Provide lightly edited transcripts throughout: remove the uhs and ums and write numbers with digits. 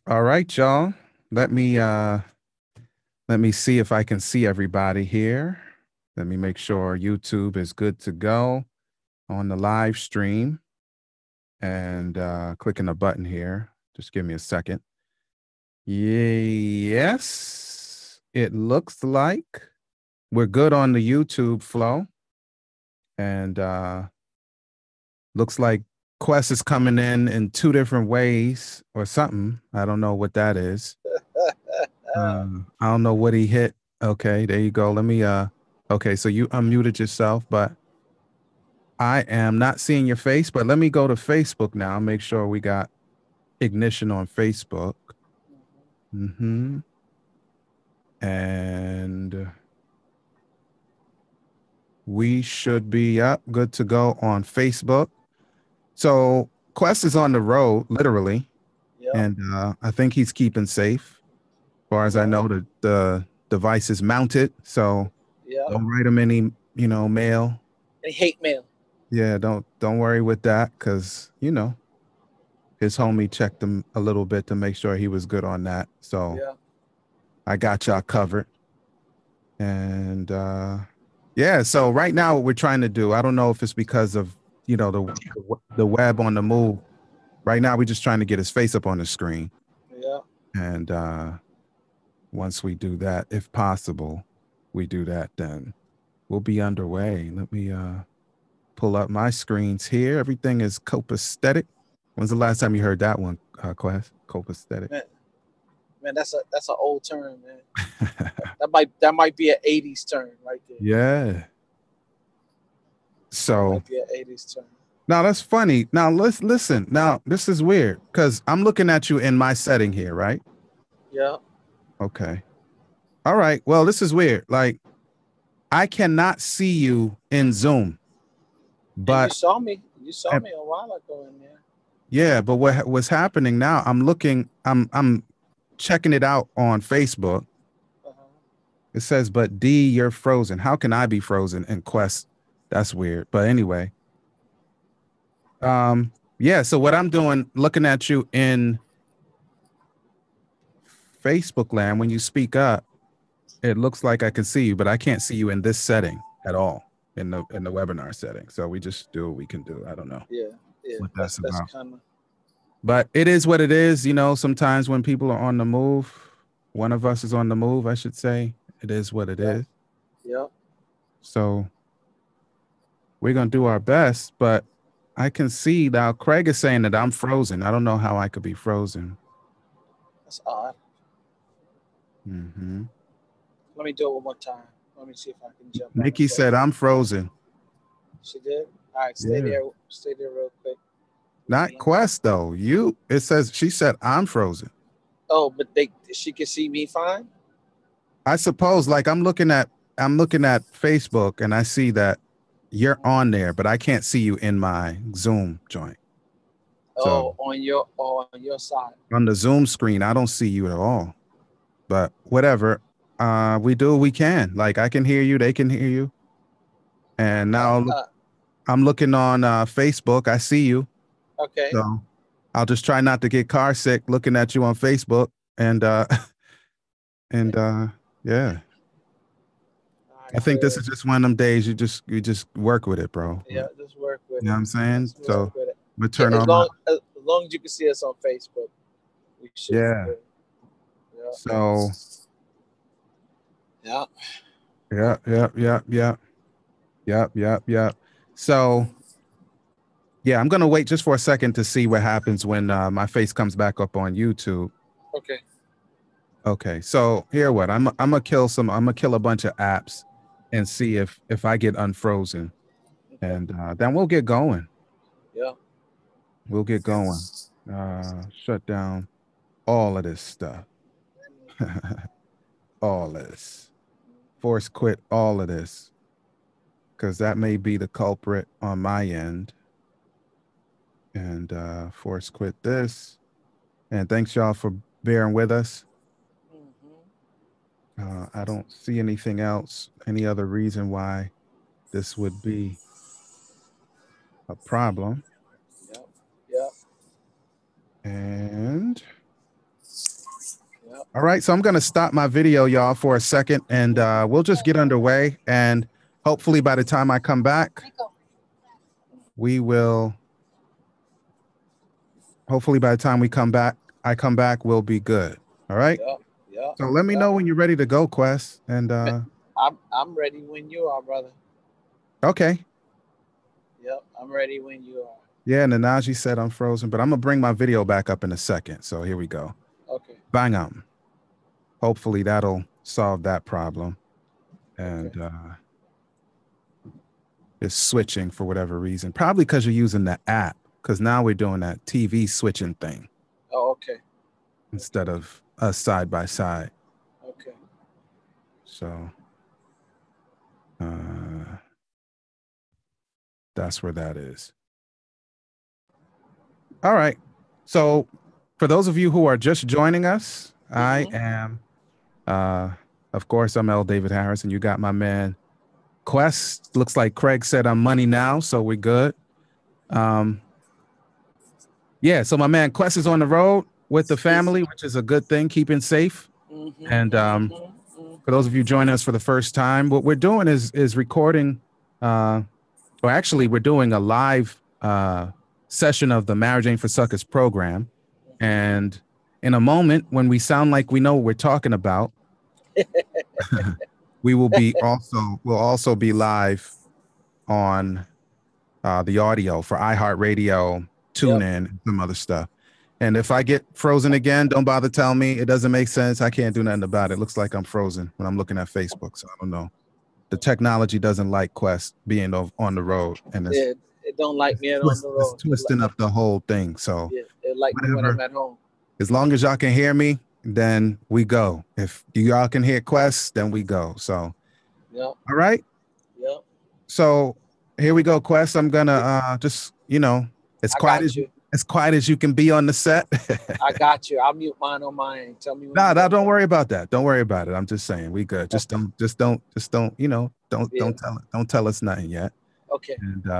All right, y'all. Let me uh let me see if I can see everybody here. Let me make sure YouTube is good to go on the live stream and clicking the button here. Just give me a second. Yes, it looks like we're good on the YouTube flow. And looks like Quest is coming in two different ways or something. I don't know what that is. I don't know what he hit. Okay, there you go. Let me okay, so you unmuted yourself, but I am not seeing your face, but let me go to Facebook now, make sure we got ignition on Facebook. Mm-hmm. And we should be up good to go on Facebook. So Quest is on the road, literally, Yep. and I think he's keeping safe. As far as I know, the device is mounted, so Yep. don't write him any, mail. Any hate mail. Yeah, don't worry with that, because his homie checked him a little bit to make sure he was good on that. So Yeah. I got y'all covered. And yeah, so right now what we're trying to do, I don't know if it's because of the web on the move. Right now we're just trying to get his face up on the screen. Yeah. And once we do that, if possible, we do that, then we'll be underway. Let me pull up my screens here. Everything is copacetic. When's the last time you heard that one, Quest? Copacetic. Man, that's an old term, man. That might be an '80s term right there. Yeah. That So might be an '80s term. now that's funny. Now let's listen. Now this is weird because I'm looking at you in my setting here, right? Yeah. Okay. All right. Well, this is weird. Like I cannot see you in Zoom, And you but saw me. You saw me a while ago in there. yeah, but what's happening now? I'm checking it out on Facebook. Uh-huh. It says, "But D, you're frozen. How can I be frozen in Quest?" That's weird. But anyway, yeah. So what I'm doing, looking at you in Facebook land, when you speak up, it looks like I can see you, but I can't see you in this setting at all in the webinar setting. So we just do what we can do. I don't know Yeah. Yeah. what That's that's that's about. kind of. But it is what it is. Sometimes when people are on the move, one of us is on the move, I should say. It is what it Yeah. is. Yeah. So we're going to do our best. But I can see now Craig is saying that I'm frozen. I don't know how I could be frozen. That's odd. Hmm. Let me do it one more time. Let me see if I can jump on the Nikki said, Facebook. I'm frozen. She did. All right. Stay Yeah. there. Stay there real quick. Let Not me. Quest, though. It says, she said, I'm frozen. Oh, but she can see me fine. I suppose, like, I'm looking at Facebook and I see that you're on there, but I can't see you in my Zoom joint. So Oh, on your side. on the Zoom screen, I don't see you at all. But whatever. We do what we can. Like I can hear you, they can hear you. And Uh, now uh, I'm looking on Facebook. I see you. okay. So I'll just try not to get car sick looking at you on Facebook. And and yeah. All I right. think this Good. is just one of them days you just work with it, bro. You Yeah. Just work with know it. what I'm saying? Just work So with it. we Yeah. turn As on my long as long as you can see us on Facebook, we should be yeah. good. Yeah. So Yeah. yeah, yeah, yeah, yeah, yeah, yeah, yeah. So yeah, I'm gonna wait just for a second to see what happens when my face comes back up on YouTube. Okay. Okay, so here what I'm gonna kill a bunch of apps and see if I get unfrozen, Okay. and then we'll get going. Yeah. We'll get going. Shut down all of this stuff, all this. Force quit all of this because that may be the culprit on my end, and force quit this. And thanks y'all for bearing with us. Hmm. I don't see anything else, any other reason why this would be a problem. Yeah. Yeah. And All right, so I'm going to stop my video, y'all, for a second, and we'll just get underway. And hopefully by the time I come back, we will. Hopefully by the time I come back, we'll be good. All right. Yeah. So let me know when you're ready to go, Quest. And I'm ready when you are, brother. Okay. Yep, I'm ready when you are. Yeah, Nanaji said I'm frozen, but I'm gonna bring my video back up in a second. So here we go. Okay. Bang on. Hopefully that'll solve that problem. And it's switching for whatever reason. Probably because you're using the app, because now we're doing that TV switching thing. Oh, okay. Instead of us side by side. Okay. So that's where that is. All right. So for those of you who are just joining us, I am, of course, I'm L. David Harris, and you got my man Quest. Looks like Craig said I'm money now, so we're good. Yeah, so my man Quest is on the road with the family, which is a good thing, keeping safe. And for those of you joining us for the first time, what we're doing is recording, or actually we're doing a live session of the Marriage Ain't for Suckers program. And in a moment, when we sound like we know what we're talking about, we'll also be live on the audio for iHeartRadio, TuneIn, and some other stuff. And if I get frozen again, don't bother telling me. It doesn't make sense. I can't do nothing about it. It looks like I'm frozen when I'm looking at Facebook, so I don't know. The technology doesn't like Quest being on the road, and it don't like me on the road. It's twisting up the whole thing. So it like me when I'm at home. As long as y'all can hear me, then we go. If y'all can hear Quest, then we go. So, all right. Yep. So here we go, Quest. I'm gonna just as quiet as you can be on the set. I got you. I'll mute mine on mine. Tell me. No, don't worry about that. Don't worry about it. I'm just saying we good. Just don't don't tell us nothing yet. Okay. And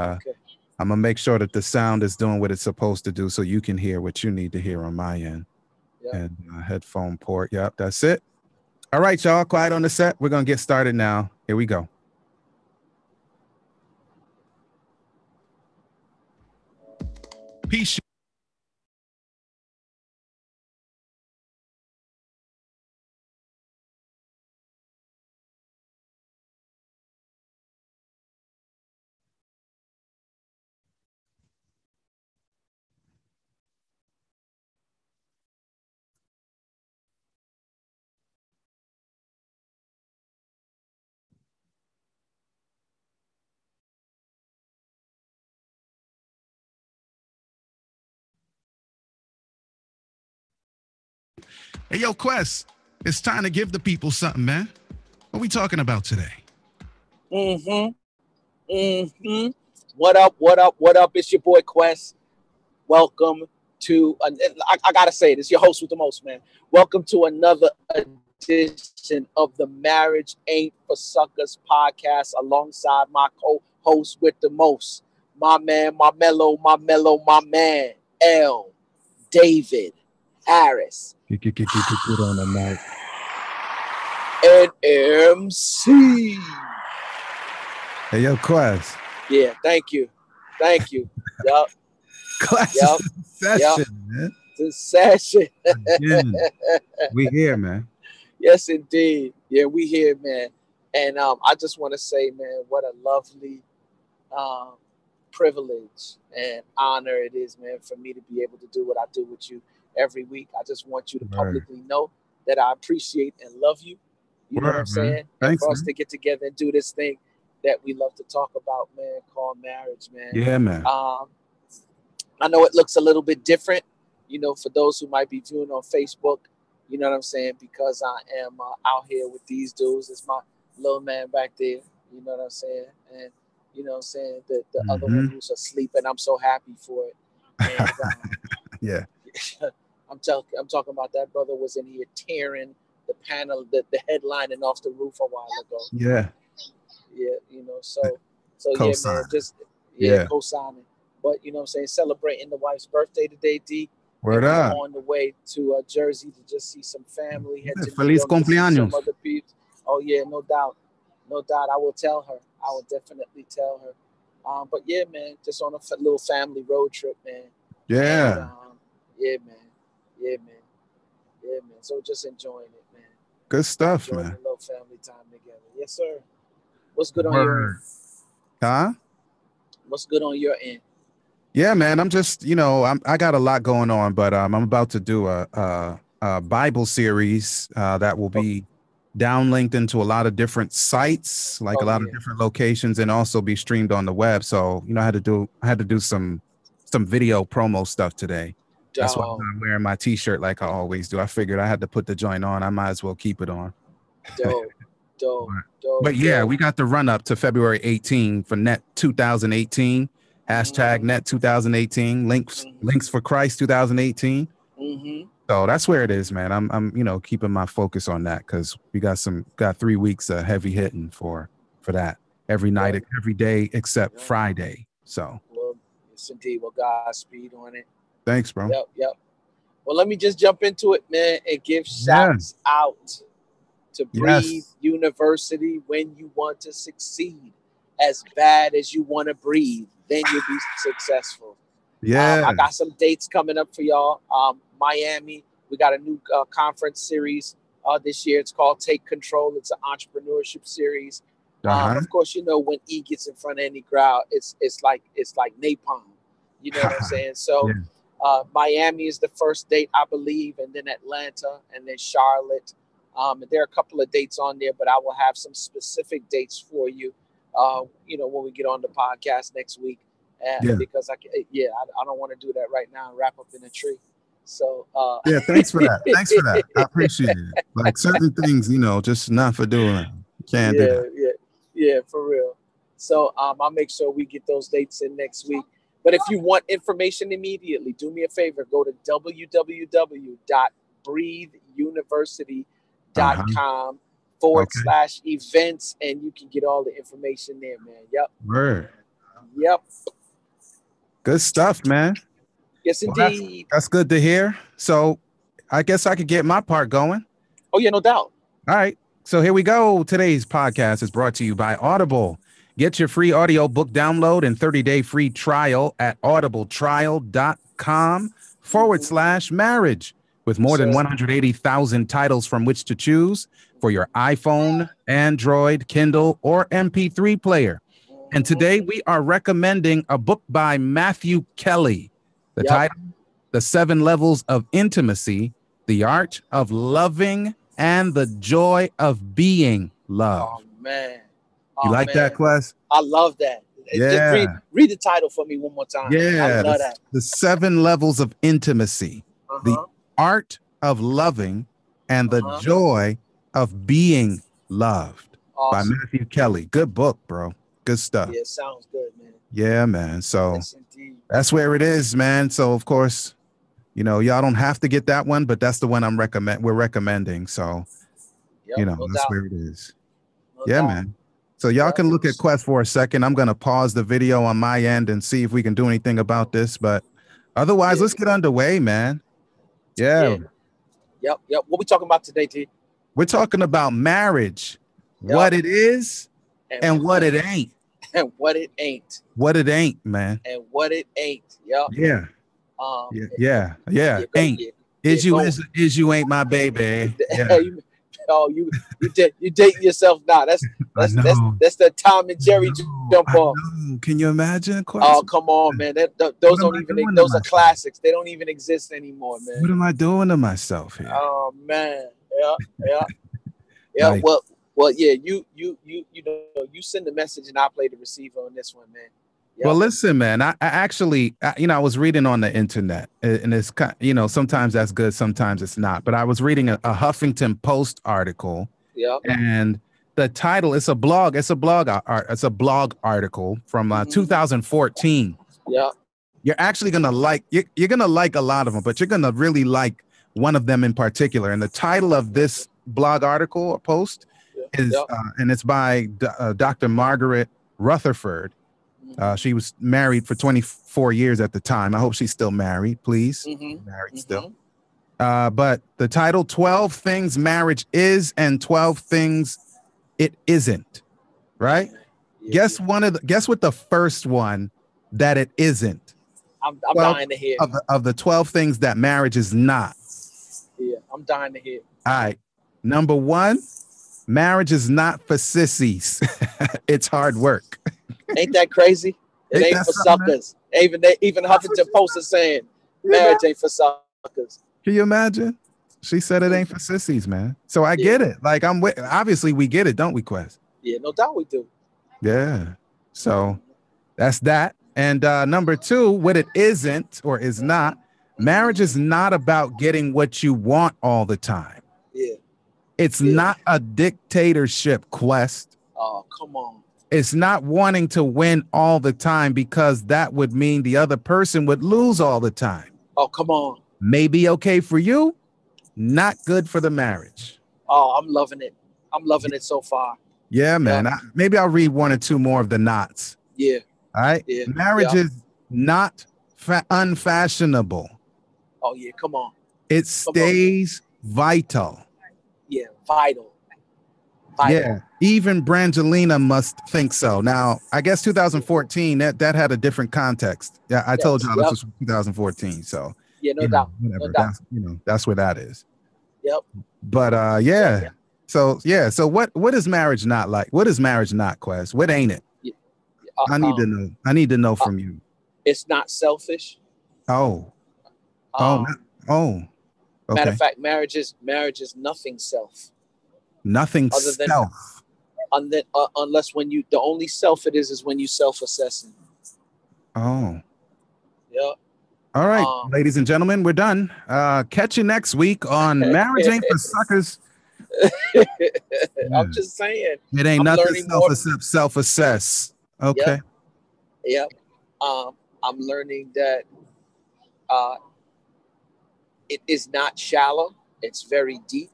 I'm gonna make sure that the sound is doing what it's supposed to do, so you can hear what you need to hear on my end. Yep. And headphone port. Yep, that's it. All right, y'all. Quiet on the set. We're gonna get started now. Here we go. Peace. Hey, yo, Quest, it's time to give the people something, man. What we talking about today? What up? It's your boy Quest. Welcome to, I gotta say this, your host with the most, man. Welcome to another edition of the Marriage Ain't for Suckers podcast alongside my co-host with the most, my man, my man, L. David Harris. Get on the mic. And MC. Hey, yo, Quest. Yeah, thank you. Yup. Class session, man. It's a session. We here, man. Yes, indeed. Yeah, we here, man. And I just want to say, man, what a lovely privilege and honor it is, man, for me to be able to do what I do with you every week. I just want you to publicly know that I appreciate and love you. You know what I'm saying? Thanks, and for us to get together and do this thing that we love to talk about, man, called marriage, man. Yeah, man. I know it looks a little bit different, for those who might be viewing on Facebook, you know what I'm saying? Because I am out here with these dudes. It's my little man back there, you know what I'm saying? And, you know what I'm saying? The other one who's asleep, and I'm so happy for it. And, yeah. I'm talking about that brother was in here tearing the panel, the headlining off the roof a while ago. Yeah. Yeah, so yeah, man, just co-signing. But you know what I'm saying, celebrating the wife's birthday today, D. Word and we are up. on the way to Jersey to just see some family, head to New Feliz York to see some cumpleaños. other people. Oh yeah, no doubt, no doubt. I will tell her. I will definitely tell her. But yeah, man, just on a little family road trip, man. And Yeah. yeah, man, yeah, man, yeah, man. So just enjoying it, man. Good stuff, Enjoying man. a little family time together. Yes, sir. What's good on your end? Word. Huh? What's good on your end? Yeah, man. I'm just, I got a lot going on, but I'm about to do a Bible series that will Oh, be downlinked into a lot of different sites, like a oh lot of yeah, different locations, and also be streamed on the web. So, I had to do some video promo stuff today. That's why dope, I'm wearing my T-shirt like I always do. I figured I had to put the joint on. I might as well keep it on. dope, dope, But dope, but yeah, dope. we got the run up to February 18 for Net 2018. Hashtag Net 2018. Links for Christ 2018. Mm-hmm. So that's where it is, man. I'm keeping my focus on that because we got 3 weeks of heavy hitting for that every night, Yep, every day except yep. Friday. So Well, yes, indeed. Well, Godspeed on it. thanks, bro. Yep, yep. Well, let me just jump into it, man, and give Yeah. shouts out to Breathe Yes. University. When you want to succeed as bad as you want to breathe, then you'll be successful. I Yeah. got some dates coming up for y'all. Miami, we got a new conference series this year. It's called Take Control. It's an entrepreneurship series. Uh-huh. Of course, when E gets in front of any crowd, it's like napalm. You know what I'm saying? Yeah. So Miami is the first date, I believe, and then Atlanta, and then Charlotte. And there are a couple of dates on there, but I will have some specific dates for you. When we get on the podcast next week, Yeah. because I don't want to do that right now and wrap up in a tree. So Yeah, thanks for that. Thanks for that. I appreciate it. Like certain things, just not for doing. Can't do yeah, that. yeah, yeah, for real. So I'll make sure we get those dates in next week. But if you want information immediately, do me a favor, go to Uh-huh. www.breatheuniversity.com forward Okay. slash events, and you can get all the information there, man. Yep, Word. yep. Good stuff, man. Yes, Well, that's indeed. that's good to hear. So I guess I could get my part going. Oh, yeah, no doubt. All right. So here we go. Today's podcast is brought to you by Audible. Get your free audiobook download and 30-day free trial at audibletrial.com/marriage with more than Sir. 180,000 titles from which to choose for your iPhone, Android, Kindle, or MP3 player. And today we are recommending a book by Matthew Kelly. The Yep. title, The 7 Levels of Intimacy, The Art of Loving and the Joy of Being Loved. Oh man. You Oh like that, man. Quest? I love that. Just read Yeah. read the title for me one more time. I Yeah. love that. The 7 Levels of Intimacy, The Uh-huh. Art of Loving and the Uh-huh. Joy of Being Loved by Awesome. Matthew Kelly. Good book, bro. Good stuff. Yeah, sounds good, man. Yeah, man. So Yes, indeed. that's where it is, man. So of course, y'all don't have to get that one, but that's the one we're recommending. So, Yep, no that's doubt. where it is. No Yeah, doubt. man. So y'all Yep. can look at Quest for a second. I'm going to pause the video on my end and see if we can do anything about this. But otherwise, Yeah. let's get underway, man. Yeah. Yep. What we talking about today, T? We're talking about marriage, Yep. what it is and what it ain't. And what it ain't. What it ain't, man. And what it ain't. Yep. Yeah. Um Yeah. Ain't. Is you ain't my baby. Yeah. you dating yourself now. That's I know. the Tom and Jerry jump off. Can you imagine? Oh, come on, man. Those don't even. Those are classics. They don't even exist anymore, man. What am I doing to myself here? Oh man. Yeah. Nice. Well, yeah. You send the message and I play the receiver on this one, man. Yep. Well, listen, man. I actually, I was reading on the internet, and it's sometimes that's good, sometimes it's not. But I was reading a Huffington Post article. Yeah. And the title, it's a blog article from 2014. Yeah. You're actually gonna like you're gonna like a lot of them, but you're gonna really like one of them in particular. And the title of this blog article or post is, and it's by Dr. Margaret Rutherford. She was married for 24 years at the time. I hope she's still married, please. Married still. But the title, 12 Things Marriage Is and 12 Things It Isn't, right? Guess what the first one that it isn't? I'm dying to hear. Of the 12 things that marriage is not. Yeah, I'm dying to hear. All right. Number one, marriage is not for sissies. It's hard work. Ain't that crazy? It ain't for suckers. Even Huffington Post is saying marriage ain't for suckers. Can you imagine? She said it ain't for sissies, man. So I get it. Like obviously we get it, don't we, Quest? Yeah, no doubt we do. Yeah. So that's that. And number two, what it isn't or is not, marriage is not about getting what you want all the time. Yeah. It's not a dictatorship, Quest. Oh, come on. It's not wanting to win all the time because that would mean the other person would lose all the time. Oh, come on. Maybe okay for you, not good for the marriage. Oh, I'm loving it. I'm loving it so far. Yeah, man. Maybe I'll read one or two more of the knots. Yeah. All right. Yeah. Marriage is not unfashionable. Oh, yeah. Come on. It stays vital. Yeah. Vital. Yeah. Even Brangelina must think so. Now, I guess 2014, that had a different context. Yeah. I told y'all this was from 2014. So yeah, no doubt. Whatever. No doubt. That's where that is. Yep. But yeah. So what is marriage not like? What is marriage not, Quest? What ain't it? I need to know. I need to know from you. It's not selfish. Oh. Okay. Matter of fact, marriage is nothing self. Nothing other self. Unless when you, the only self it is when you self-assessing. Oh. Yeah. All right, ladies and gentlemen, we're done. Catch you next week on Marriage Ain't for Suckers. I'm just saying. It ain't nothing self-assess. Okay. Yep. I'm learning that it is not shallow. It's very deep.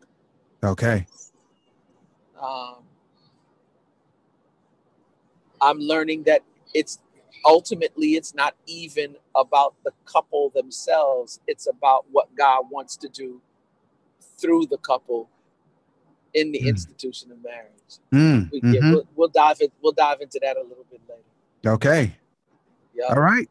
Okay. I'm learning that it's not even about the couple themselves. It's about what God wants to do through the couple in the institution of marriage. We'll dive into that a little bit later. Okay. Yeah. All right.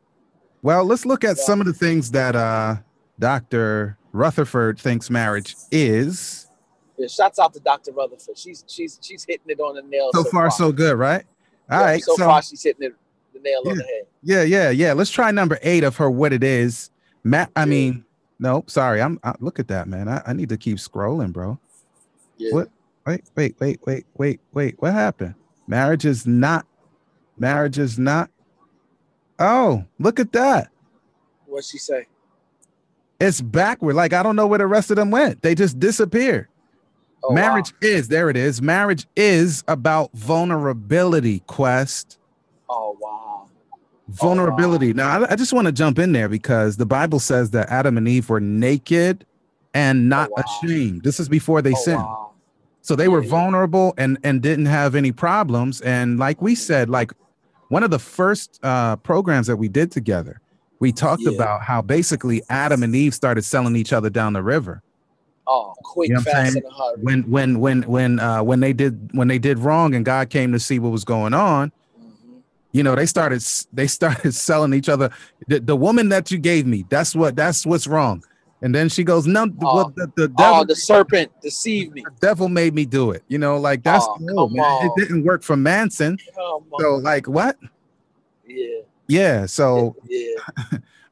Well, let's look at some of the things that Dr. Rutherford thinks marriage is. Yeah, shouts out to Dr. Rutherford. She's hitting it on the nail. So far, so good, right? All right. So far, she's hitting it the nail on the head. Yeah. Let's try number 8 of her. What it is, no, sorry. Look at that, man. I need to keep scrolling, bro. Yeah. What? Wait. What happened? Marriage is not. Oh, look at that. What'd she say? It's backward. Like, I don't know where the rest of them went. They just disappeared. Oh, marriage is, there it is. Marriage is about vulnerability, Quest. Oh, wow. Vulnerability. Now, I just want to jump in there because the Bible says that Adam and Eve were naked and not ashamed. This is before they sinned. Wow. So they were vulnerable and didn't have any problems. And like we said, like one of the first programs that we did together, we talked about how basically Adam and Eve started selling each other down the river. Oh, quick, you know fast, in a hurry. When they did wrong and God came to see what was going on, they started selling each other. The woman that you gave me, that's what's wrong. And then she goes, no, the devil, the serpent deceived me. The devil made me do it. Like that's it didn't work for Manson. So like what? Yeah. So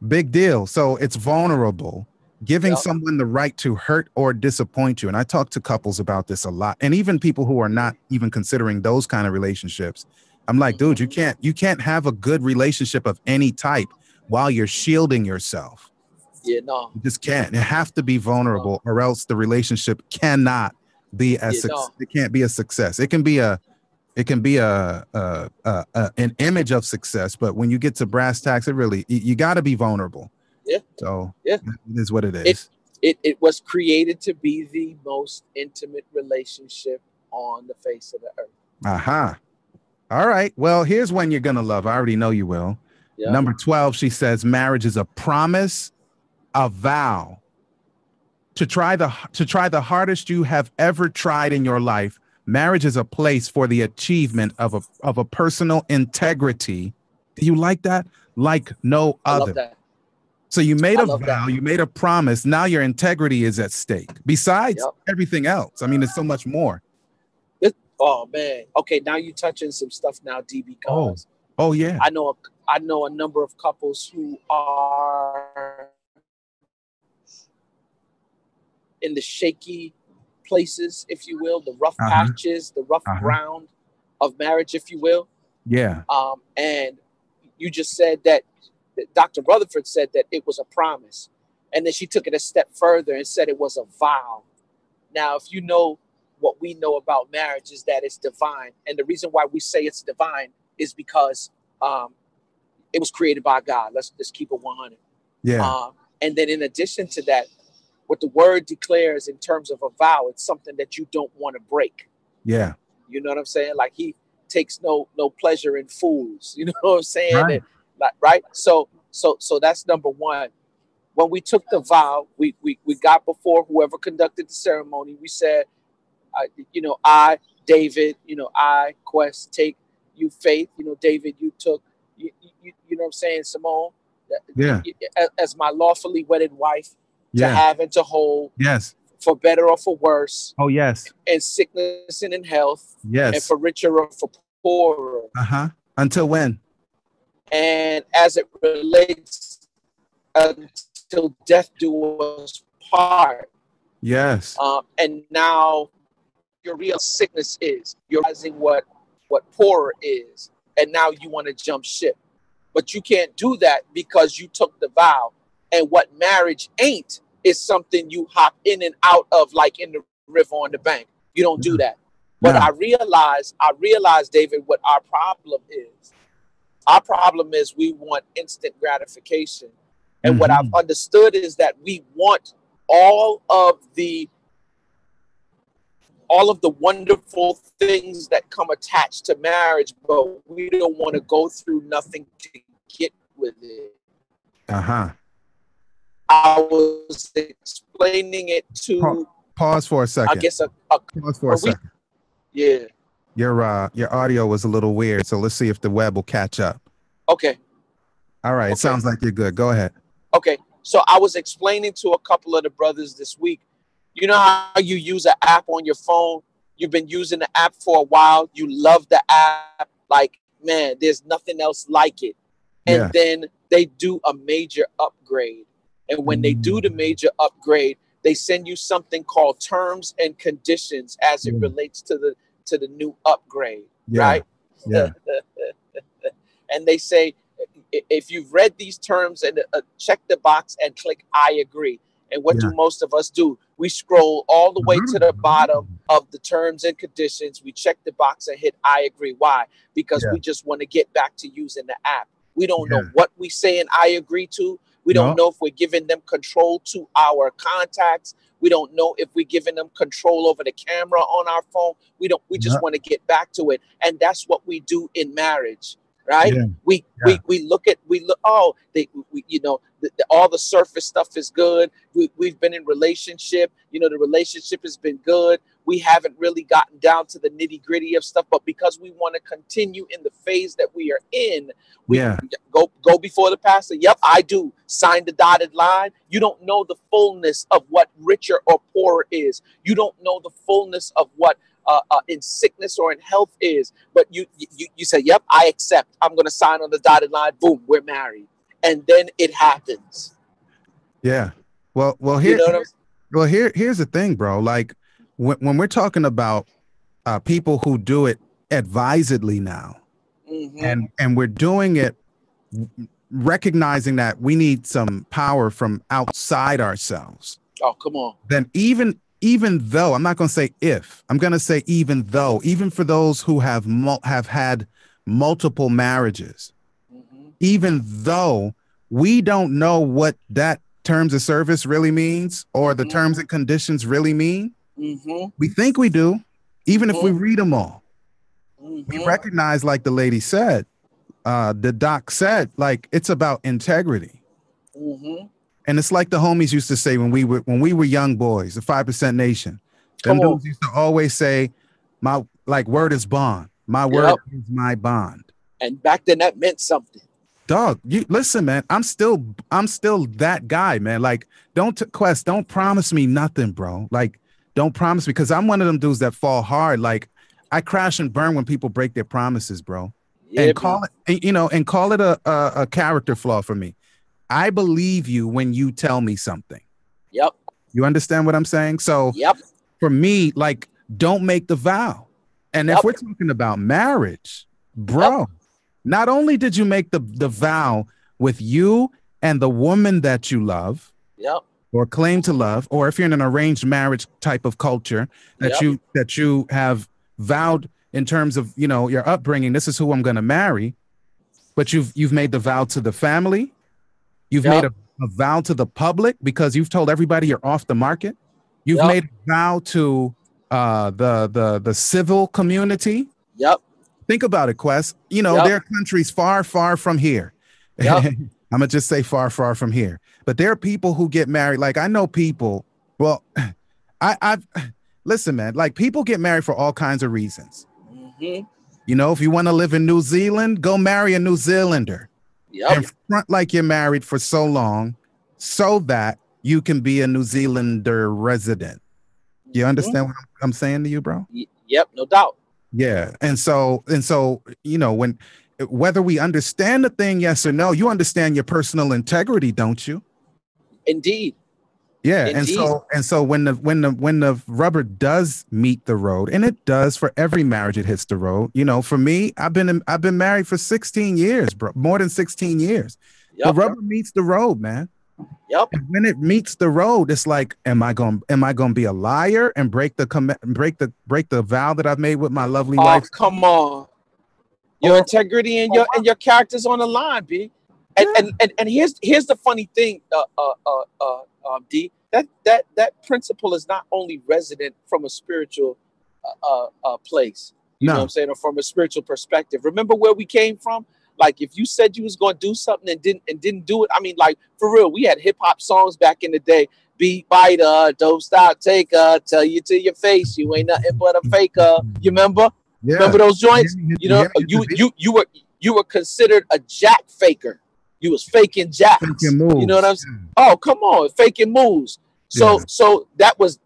big deal. So it's vulnerable, giving someone the right to hurt or disappoint you. And I talk to couples about this a lot, and even people who are not even considering those kind of relationships. I'm like, dude, you can't have a good relationship of any type while you're shielding yourself. Yeah, no. You just can't. You have to be vulnerable, or else the relationship cannot be it can't be a success. It can be an image of success, but when you get to brass tacks, you got to be vulnerable. Yeah. So it is what it is. It was created to be the most intimate relationship on the face of the earth. All right. Well, here's one you're going to love. I already know you will. Yeah. Number 12, she says, marriage is a promise, a vow to try the hardest you have ever tried in your life. Marriage is a place for the achievement of a personal integrity. Do you like that? Like no I love other. that. So you made I a love vow, that. you made a promise. Now your integrity is at stake. Besides Yep. everything else. I mean, there's so much more. Oh man. Okay, now you're touching some stuff now, D, Oh, because oh yeah. I know a number of couples who are in the shaky places, if you will, the rough Uh-huh. patches, the rough Uh-huh. ground of marriage, if you will. Yeah. And you just said that Dr. Rutherford said that it was a promise. And then she took it a step further and said it was a vow. Now, if you know what we know about marriage is that it's divine. And the reason why we say it's divine is because it was created by God. Let's just keep it 100. Yeah. And then in addition to that, what the word declares in terms of a vow, it's something that you don't want to break. Yeah. You know what I'm saying? Like he takes no pleasure in fools. You know what I'm saying? Right. And, like, right. So that's number one. When we took the vow, we got before whoever conducted the ceremony. We said, I, David, I, Quest, take you, Faith, David, you took, you know what I'm saying, Simone, Yeah. as my lawfully wedded wife, to Yeah. have and to hold, Yes. for better or for worse, Oh, yes. in sickness and in health, and Yes. for richer or for poorer. Uh-huh. Until when? And as it relates until death do us part. Yes. And now your real sickness is. You're realizing what poorer is. And now you want to jump ship. But you can't do that because you took the vow. And what marriage ain't is something you hop in and out of like in the river on the bank. You don't do that. But No. I realize, David, what our problem is. Our problem is we want instant gratification. And what I've understood is that we want all of the wonderful things that come attached to marriage, but we don't want to go through nothing to get with it. Uh-huh. I was explaining it to Pause for a second. I guess Pause for a second. Yeah. Your audio was a little weird, so let's see if the web will catch up. Okay. All right. Okay. It sounds like you're good. Go ahead. Okay. So I was explaining to a couple of the brothers this week. You know how you use an app on your phone? You've been using the app for a while. You love the app. Like, man, there's nothing else like it. And then they do a major upgrade. And when they do the major upgrade, they send you something called terms and conditions as it relates to the new upgrade, right? Yeah. And they say, if you've read these terms and check the box and click I agree. And what do most of us do? We scroll all the way to the bottom of the terms and conditions. We check the box and hit I agree. Why? Because we just want to get back to using the app. We don't know what we say and I agree to. We don't know if we're giving them control to our contacts. We don't know if we're giving them control over the camera on our phone. We just want to get back to it. And that's what we do in marriage. Right? We look. Oh, all the surface stuff is good. We've been in relationship. The relationship has been good. We haven't really gotten down to the nitty gritty of stuff, but because we want to continue in the phase that we are in, we go before the pastor. Yep, I do. Sign the dotted line. You don't know the fullness of what richer or poorer is. You don't know the fullness of what in sickness or in health is, but you say, yep, I accept. I'm going to sign on the dotted line. Boom, we're married. And then it happens. Yeah. Well, here's the thing, bro. Like when we're talking about people who do it advisedly now, and we're doing it recognizing that we need some power from outside ourselves. Oh, come on. Then even though, I'm not going to say if, I'm going to say even though, even for those who have had multiple marriages, even though we don't know what that terms of service really means or the terms and conditions really mean, we think we do, even if we read them all. we recognize, like the lady said, the doc said, like, it's about integrity. And it's like the homies used to say when we were young boys, the 5% Nation. Them dudes used to always say, my like word is bond. My word is my bond. And back then that meant something. Dog, you listen, man. I'm still that guy, man. Like, don't promise me nothing, bro. Like, don't promise me, because I'm one of them dudes that fall hard. Like, I crash and burn when people break their promises, bro. Yeah, and call it a character flaw for me. I believe you when you tell me something. Yep. You understand what I'm saying? So for me, like, don't make the vow. And if we're talking about marriage, bro, not only did you make the vow with you and the woman that you love, or claim to love, or if you're in an arranged marriage type of culture that you have vowed in terms of, you know, your upbringing, this is who I'm going to marry, but you've made the vow to the family. You've made a vow to the public because you've told everybody you're off the market. You've made a vow to the civil community. Think about it, Quest. You know, there are countries far, far from here. I'm gonna just say far, far from here. But there are people who get married. Like, I know people. Well, I've listen, man. Like, people get married for all kinds of reasons. You know, if you want to live in New Zealand, go marry a New Zealander. And front like you're married for so long, so that you can be a New Zealander resident. You understand what I'm saying to you, bro? Yep, no doubt. Yeah. And so, you know, whether we understand the thing, yes or no, you understand your personal integrity, don't you? Indeed. Yeah. Indeed. And so when the rubber does meet the road, and it does for every marriage, it hits the road. You know, for me, I've been married for 16 years, bro, more than 16 years. The rubber meets the road, man. And when it meets the road, it's like, am I going to be a liar and break the vow that I've made with my lovely wife? Come on. Your integrity and your character's on the line, B. And here's the funny thing, D. That principle is not only resident from a spiritual place. You know what I'm saying, or from a spiritual perspective. Remember where we came from? Like, if you said you was going to do something and didn't do it, I mean, like, for real, we had hip hop songs back in the day. Beat biter, don't stop, taker, tell you to your face, you ain't nothing but a faker. You remember? Yeah. Remember those joints? You know, you were considered a jack faker. You was faking jacks. Faking moves. You know what I'm saying? Oh, come on, faking moves. So that was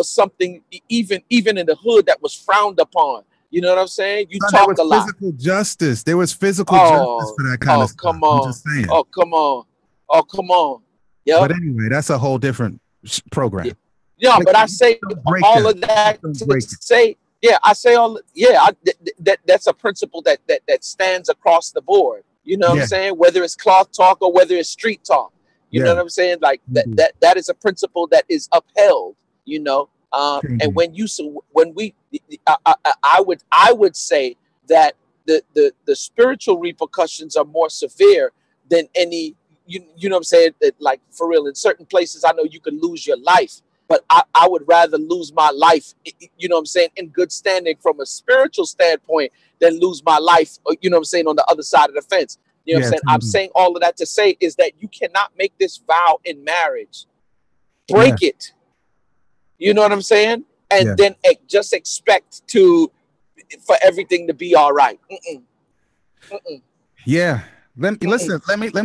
something even in the hood that was frowned upon. You know what I'm saying? You talk a lot. Physical justice. There was physical justice for that kind of stuff. Come on. I'm just saying. Oh, come on. Oh, come on. Yeah. But anyway, that's a whole different program. Yeah, but I say all of that to say, that's a principle that stands across the board. You know what I'm saying? Whether it's cloth talk or whether it's street talk. You know what I'm saying? Like that is a principle that is upheld, you know. And I would say that the spiritual repercussions are more severe than any, you know what I'm saying? That, like, for real, in certain places, I know you can lose your life, but I would rather lose my life, you know what I'm saying, in good standing from a spiritual standpoint than lose my life, you know what I'm saying, on the other side of the fence. You know what I'm saying? I'm saying all of that to say is that you cannot make this vow in marriage. Break it. You know what I'm saying? And then just expect for everything to be all right. Yeah. Let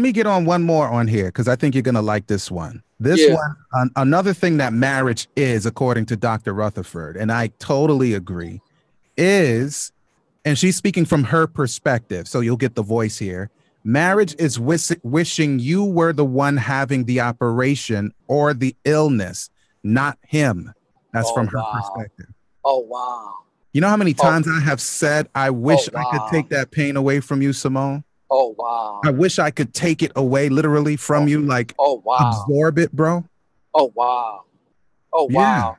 me get on one more on here, because I think you're gonna like this one. This one, another thing that marriage is, according to Dr. Rutherford, and I totally agree, is, and she's speaking from her perspective, so you'll get the voice here. Marriage is wishing you were the one having the operation or the illness, not him. That's from her perspective. Oh, wow. You know how many times I have said, I wish I could take that pain away from you, Simone? Oh, wow. I wish I could take it away literally from you, like absorb it, bro. Oh, wow. Oh, wow.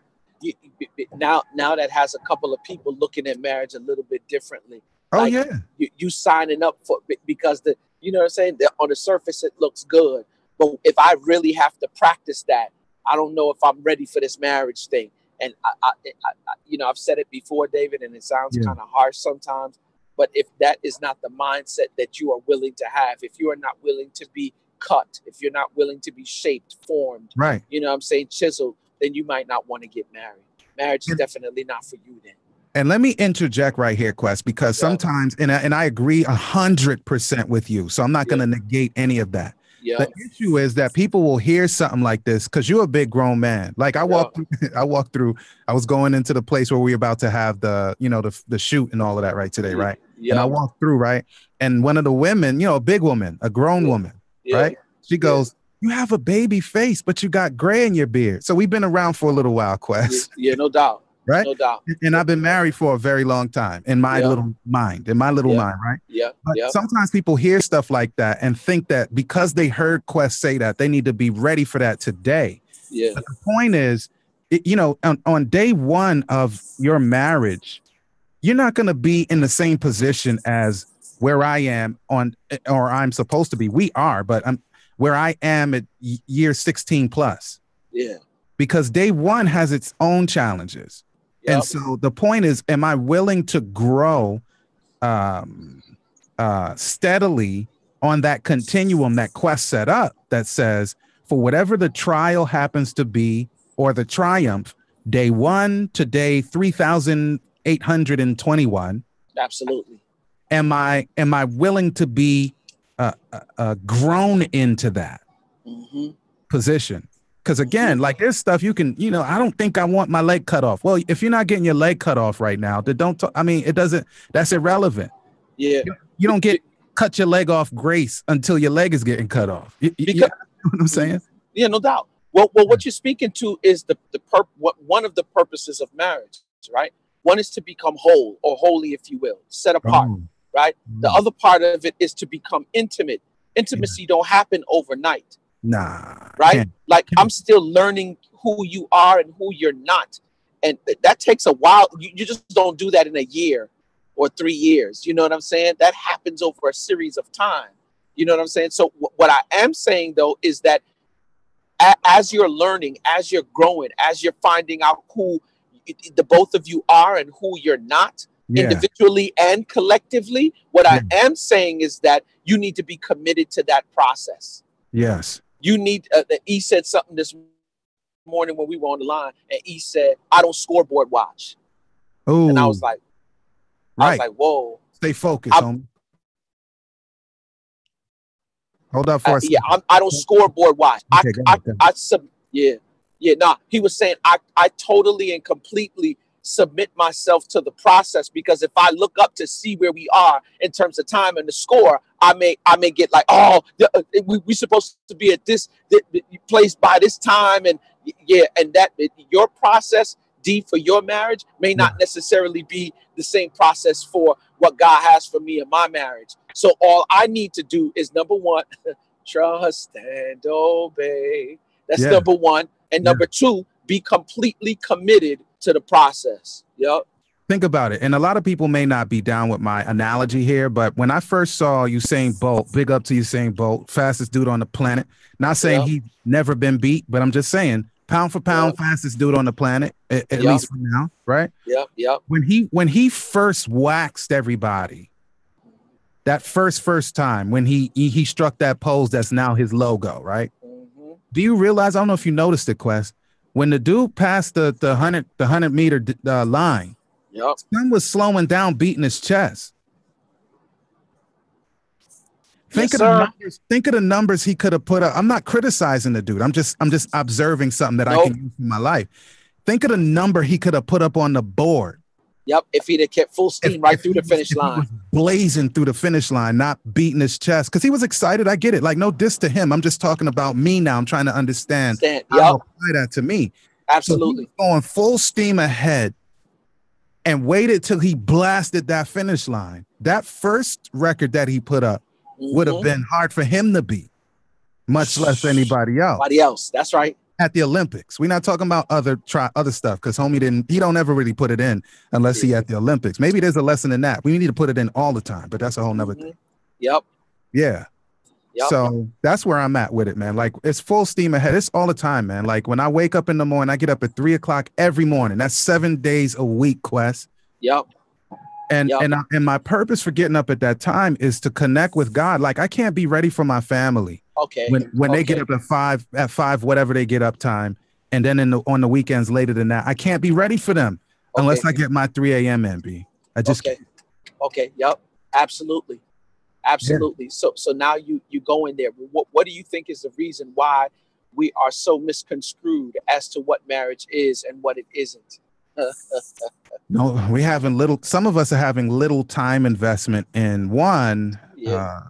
Now that has a couple of people looking at marriage a little bit differently. Like, you signing up for, because you know what I'm saying? On the surface, it looks good. But if I really have to practice that, I don't know if I'm ready for this marriage thing. And I've said it before, David, and it sounds Yeah. kind of harsh sometimes. But if that is not the mindset that you are willing to have, if you are not willing to be cut, if you're not willing to be shaped, formed, Right. you know what I'm saying, chiseled, then you might not want to get married. Marriage is definitely not for you then. And let me interject right here, Quest, because sometimes, and I agree 100% with you, so I'm not going to negate any of that. The issue is that people will hear something like this because you're a big grown man. Like I walked through, I was going into the place where we were about to have the, the shoot and all of that right today, right? And I walked through, right? And one of the women, a big woman, a grown woman, right? She goes, "You have a baby face, but you got gray in your beard." So we've been around for a little while, Quest. Yeah, no doubt. Right? No doubt. And I've been married for a very long time in my little mind, right? Yeah. But sometimes people hear stuff like that and think that because they heard Quest say that, they need to be ready for that today. Yeah. But the point is, on day one of your marriage, you're not going to be in the same position as where I am or I'm supposed to be. We are, but I'm where I am at year 16 plus. Yeah. Because day one has its own challenges. And so the point is, am I willing to grow steadily on that continuum that Quest set up that says, for whatever the trial happens to be or the triumph, day 1 to day 3,821. Absolutely. Am I willing to be grown into that position? Because again, like there's stuff you can, I don't think I want my leg cut off. Well, if you're not getting your leg cut off right now, then don't talk. I mean, that's irrelevant. Yeah. You don't cut your leg off grace until your leg is getting cut off. You know what I'm saying? Yeah, no doubt. Well, what you're speaking to is one of the purposes of marriage, right? One is to become whole or holy, if you will, set apart, right? The other part of it is to become intimate. Intimacy don't happen overnight. Nah. Right? I'm still learning who you are and who you're not. And that takes a while. You just don't do that in a year or 3 years. You know what I'm saying? That happens over a series of time. You know what I'm saying? So what I am saying, though, is that as you're learning, as you're growing, as you're finding out who the both of you are and who you're not, individually and collectively, what I am saying is that you need to be committed to that process. Yes. You need, E said something this morning when we were on the line, and E said, "I don't scoreboard watch." Oh, and I was like, whoa. Stay focused, homie. Hold up for a second. I don't scoreboard watch. He was saying, I totally and completely submit myself to the process, because if I look up to see where we are in terms of time and the score, I may get like, we're supposed to be at this place by this time, and that your process, D, for your marriage may not necessarily be the same process for what God has for me in my marriage. So all I need to do is, number one, trust and obey. That's number one. And number two, be completely committed to the process. Yep. Think about it. And a lot of people may not be down with my analogy here, but when I first saw Usain Bolt, big up to Usain Bolt, fastest dude on the planet. Not saying he's never been beat, but I'm just saying, pound for pound, fastest dude on the planet, at least for now, right? Yep. When he first waxed everybody, that first time when he struck that pose that's now his logo, right? Do you realize? I don't know if you noticed it, Quest. When the dude passed the 100 meter line, Son was slowing down, beating his chest. Think of the numbers he could have put up. I'm not criticizing the dude. I'm just observing something that I can use in my life. Think of the number he could have put up on the board. Yep, if he'd have kept full steam through the finish line. He was blazing through the finish line, not beating his chest, because he was excited. I get it. Like, no diss to him. I'm just talking about me now. I'm trying to understand how to apply that to me. Absolutely. So going full steam ahead and waited till he blasted that finish line. That first record that he put up would have been hard for him to beat, much less anybody else. That's right. At the Olympics. We're not talking about other stuff, because homie he don't ever really put it in unless he at the Olympics. Maybe there's a lesson in that. We need to put it in all the time, but that's a whole nother thing. Yep. Yeah. So that's where I'm at with it, man. Like it's full steam ahead. It's all the time, man. Like when I wake up in the morning, I get up at 3 o'clock every morning. That's 7 days a week, Quest. Yep. And my purpose for getting up at that time is to connect with God. Like I can't be ready for my family. Okay. When they get up at five, whatever they get up time, and then on the weekends later than that, I can't be ready for them unless I get my 3 a.m. in. B. I just can't. Okay. Yep. Absolutely. Absolutely. Yeah. So now you go in there. What do you think is the reason why we are so misconstrued as to what marriage is and what it isn't? No, some of us are having little time investment in one. I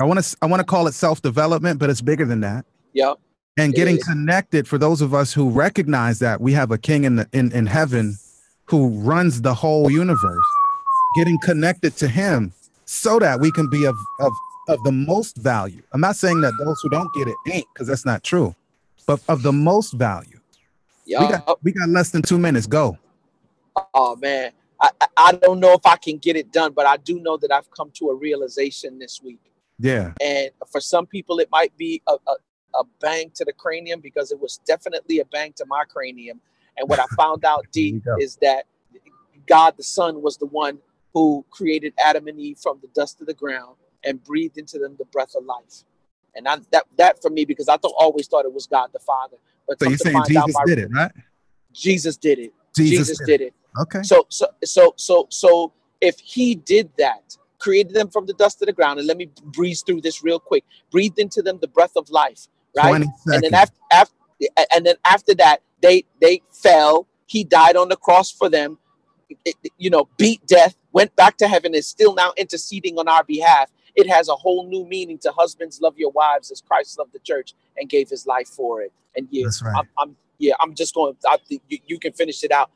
want to call it self-development, but it's bigger than that. Yeah. And getting connected, for those of us who recognize that we have a king in heaven who runs the whole universe, getting connected to him so that we can be of the most value. I'm not saying that those who don't get it ain't, because that's not true, but of the most value. Yeah. We got less than 2 minutes. Go. Oh man, I don't know if I can get it done, but I do know that I've come to a realization this week. Yeah. And for some people, it might be a bang to the cranium, because it was definitely a bang to my cranium. And what I found out, D, is that God the Son was the one who created Adam and Eve from the dust of the ground and breathed into them the breath of life. And that for me, because I always thought it was God the Father. But so you're saying Jesus did it, right? Jesus did it. Jesus did it. Okay. So if he did that, created them from the dust of the ground, and let me breeze through this real quick, breathed into them the breath of life, right? And then after that, they fell. He died on the cross for them, beat death, went back to heaven, is still now interceding on our behalf. It has a whole new meaning to husbands love your wives as Christ loved the church and gave his life for it. And that's right. I'm just going. You can finish it out,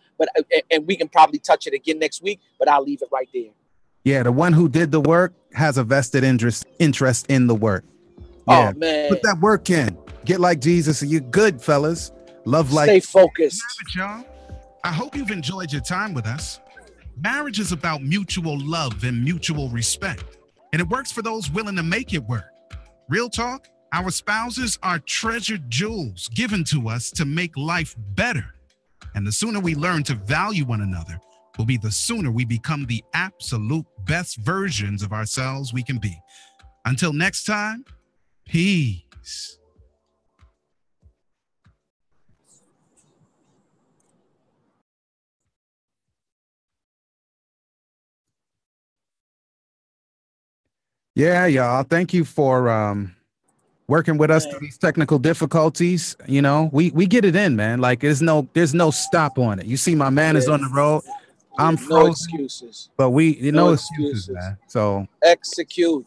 and we can probably touch it again next week. But I'll leave it right there. Yeah, the one who did the work has a vested interest in the work. Yeah. Oh man, put that work in. Get like Jesus, and you're good, fellas. Love like. Stay focused, y'all. I hope you've enjoyed your time with us. Marriage is about mutual love and mutual respect, and it works for those willing to make it work. Real talk. Our spouses are treasured jewels given to us to make life better. And the sooner we learn to value one another will be the sooner we become the absolute best versions of ourselves we can be. Until next time, peace. Yeah, y'all. Thank you for working with us through these technical difficulties. We get it in, man. Like there's no stop on it. You see, my man is on the road. I'm frozen, no excuses, but no excuses, man. So execute.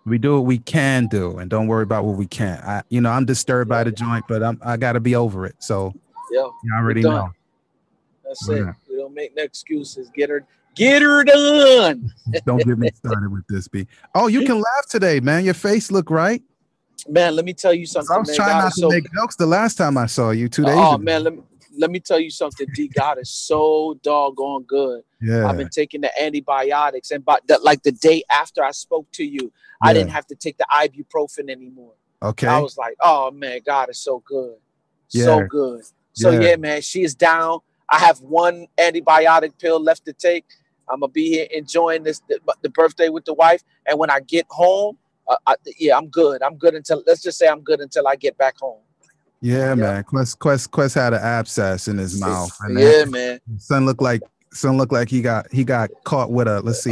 We do what we can do, and don't worry about what we can't. I'm disturbed by the joint, but I got to be over it. So you already know. That's it. We don't make no excuses. Get her done. Don't get me started with this, B. Oh, you can laugh today, man. Your face look right. Man, let me tell you something. I was trying not to make jokes the last time I saw you 2 days ago. Oh, man, let me tell you something, D. God is so doggone good. Yeah. I've been taking the antibiotics, and like the day after I spoke to you, I didn't have to take the ibuprofen anymore. Okay. I was like, oh, man, God is so good. So good. So, yeah, man, she is down. I have one antibiotic pill left to take. I'm going to be here enjoying the birthday with the wife. And when I get home, I'm good. I'm good until I get back home. Yeah, man. Quest had an abscess in his mouth. And man. Son looked like he got caught with a, let's see.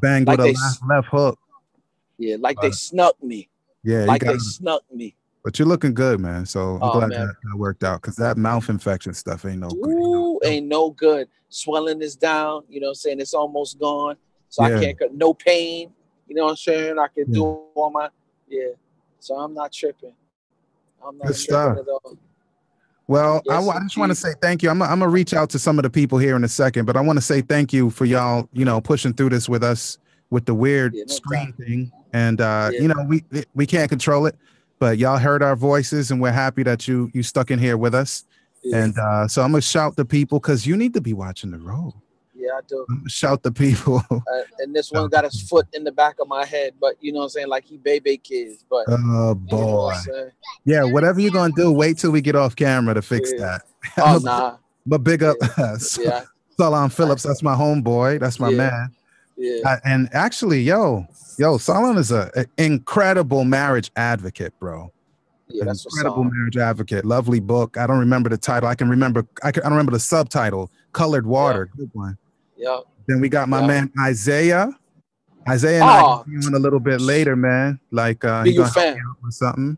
Banged with a left hook. Yeah, like they snuck me. Yeah, like they snuck me. But you're looking good, man. So I'm glad that worked out, because that mouth infection stuff ain't no good. Ain't no good. Swelling is down. You know what I'm saying? It's almost gone. So I can't, no pain. You know what I'm saying? I can do all my, So I'm not tripping. I'm not tripping at all. Well, I just want to say thank you. I'm going to reach out to some of the people here in a second, but I want to say thank you for y'all, pushing through this with us with the weird screen thing. And, we can't control it. But y'all heard our voices, and we're happy that you stuck in here with us. Yeah. And so I'm going to shout to people, because you need to be watching the road. Yeah, I do. Shout the people. And this one got his foot in the back of my head, but you know what I'm saying, like he baby kids. But Oh you know boy. what I'm saying? Yeah, whatever you're gonna do, wait till we get off camera to fix Yeah. that. Oh nah. But big up Yeah. Solon Phillips. That's my homeboy. That's my man. Yeah. And actually, yo, Solon is an incredible marriage advocate, bro. Yeah, An that's what's incredible up. marriage advocate. Lovely book. I don't remember the title. I don't remember the subtitle. Colored Water. Good one. Yeah. Then we got my man Isaiah. Isaiah and I Oh, can be on a little bit later, man. Like be he you gonna help me fan. out with something.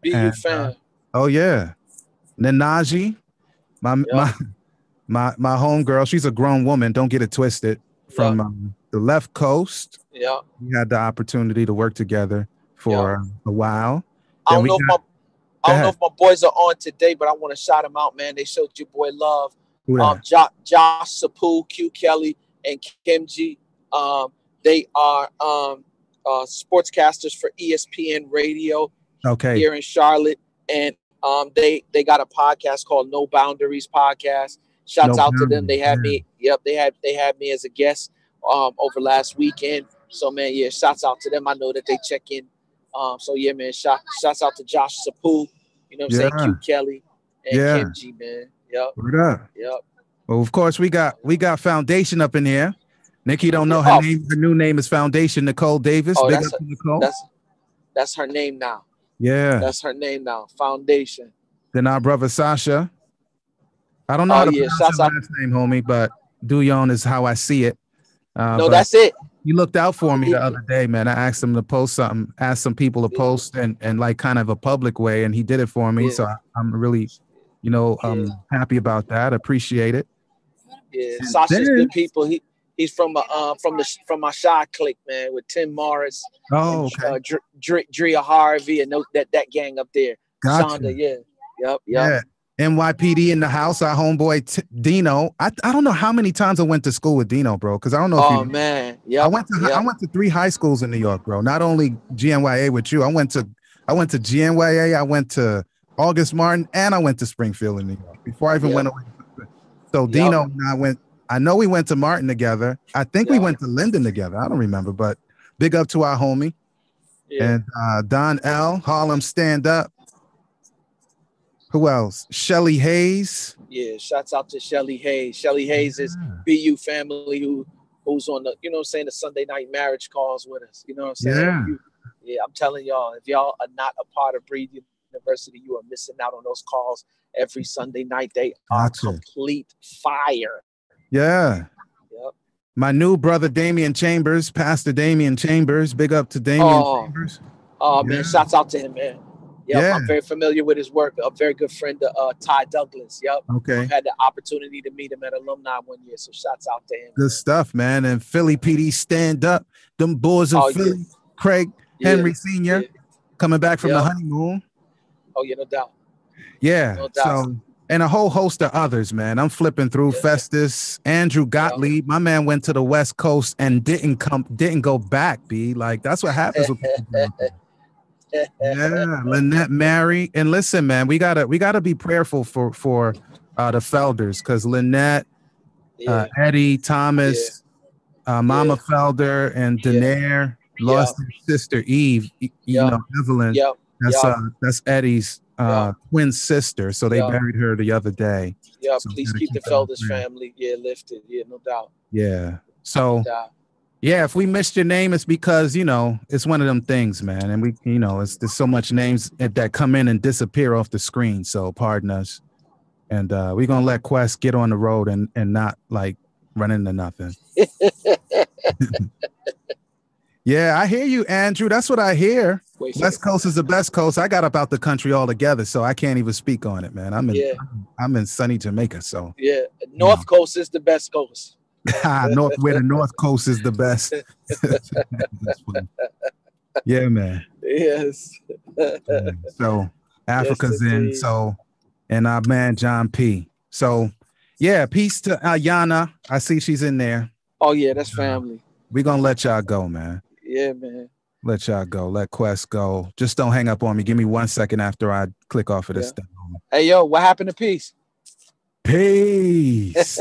Be you fan. Oh yeah. And then Najee, my homegirl. She's a grown woman. Don't get it twisted. From the left coast. Yeah. We had the opportunity to work together for a while. I don't know if my boys are on today, but I want to shout them out, man. They showed your boy love. Josh Sapu, Q Kelly, and Kim G. They are sportscasters for ESPN Radio here in Charlotte, and they got a podcast called No Boundaries Podcast. Shouts out to them. They had me. Yep, they had me as a guest over last weekend. So man, yeah, shouts out to them. I know that they check in. So yeah, man, shouts out to Josh Sapu. You know what I'm saying? Q Kelly and Kim G, man. Yep. Well, of course, we got Foundation up in here. Nikki don't know her name. Her new name is Foundation Nicole Davis. Oh, Big up to Nicole. That's her name now. Yeah. That's her name now. Foundation. Then our brother Sasha. I don't know how to pronounce your last name, homie, but Duyon is how I see it. No, that's it. You looked out for me the other day, man. I asked him to post something, asked some people to post and like kind of a public way, and he did it for me. So I'm really, happy about that. Appreciate it. Yeah, Sasha's good people. He's from my Shy clique, man, with Tim Morris, Drea Harvey, and that gang up there. Gotcha. Shonda, yeah. NYPD in the house. Our homeboy Dino. I don't know how many times I went to school with Dino, bro. Because I don't know. Oh man, yeah. I went to 3 high schools in New York, bro. Not only GNYA with you. I went to GNYA. I went to August Martin, and I went to Springfield in New York before I even went away. So Dino and I went. I know we went to Martin together. I think we went to Linden together. I don't remember, but big up to our homie. And Don L. Harlem Stand Up. Who else? Shelly Hayes. Yeah, shouts out to Shelly Hayes. Shelly Hayes is BU family who's on the, you know what I'm saying, the Sunday night marriage calls with us. You know what I'm saying? Yeah, I'm telling y'all, if y'all are not a part of Breathe University, you are missing out on those calls every Sunday night. They are complete fire. Yeah. Yep. My new brother, Damian Chambers, Pastor Damian Chambers. Big up to Damian Chambers. Oh, man, shouts out to him, man. Yep, I'm very familiar with his work. A very good friend of Ty Douglas. Yep. Okay. I've had the opportunity to meet him at alumni one year, so shouts out to him. Good stuff, man. And Philly PD Stand Up. Them boys in Philly. Yeah. Craig Henry Sr. coming back from the honeymoon. Oh, yeah, no doubt. Yeah. No doubt. So, and a whole host of others, man. I'm flipping through Festus, Andrew Gottlieb. My man went to the West Coast and didn't go back, B. Like, that's what happens with people. Yeah, Lynette Mary. And listen, man, we gotta be prayerful for the Felders, because Lynette, Eddie, Thomas, Mama Felder, and Denaire lost their sister Eve, Evelyn. That's Eddie's twin sister. So they buried her the other day. Yeah, so please keep the Felders family lifted. Yeah, no doubt. Yeah. So yeah, if we missed your name, it's because, it's one of them things, man. And we, there's so much names that come in and disappear off the screen. So pardon us. And we're going to let Quest get on the road and not like run into nothing. Yeah, I hear you, Andrew. That's what I hear. West Coast is the best coast. I got up out the country altogether, so I can't even speak on it, man. I'm in sunny Jamaica, so. Yeah, North Coast is the best coast. Where the North Coast is the best. Yeah, man. Yes. So Africa's in. So, and our man John P. So, yeah, peace to Ayana. I see she's in there. Oh yeah, that's family. We're gonna let y'all go, man. Yeah, man. Let y'all go. Let Quest go. Just don't hang up on me. Give me 1 second after I click off of this thing. Hey, yo, what happened to peace? Peace.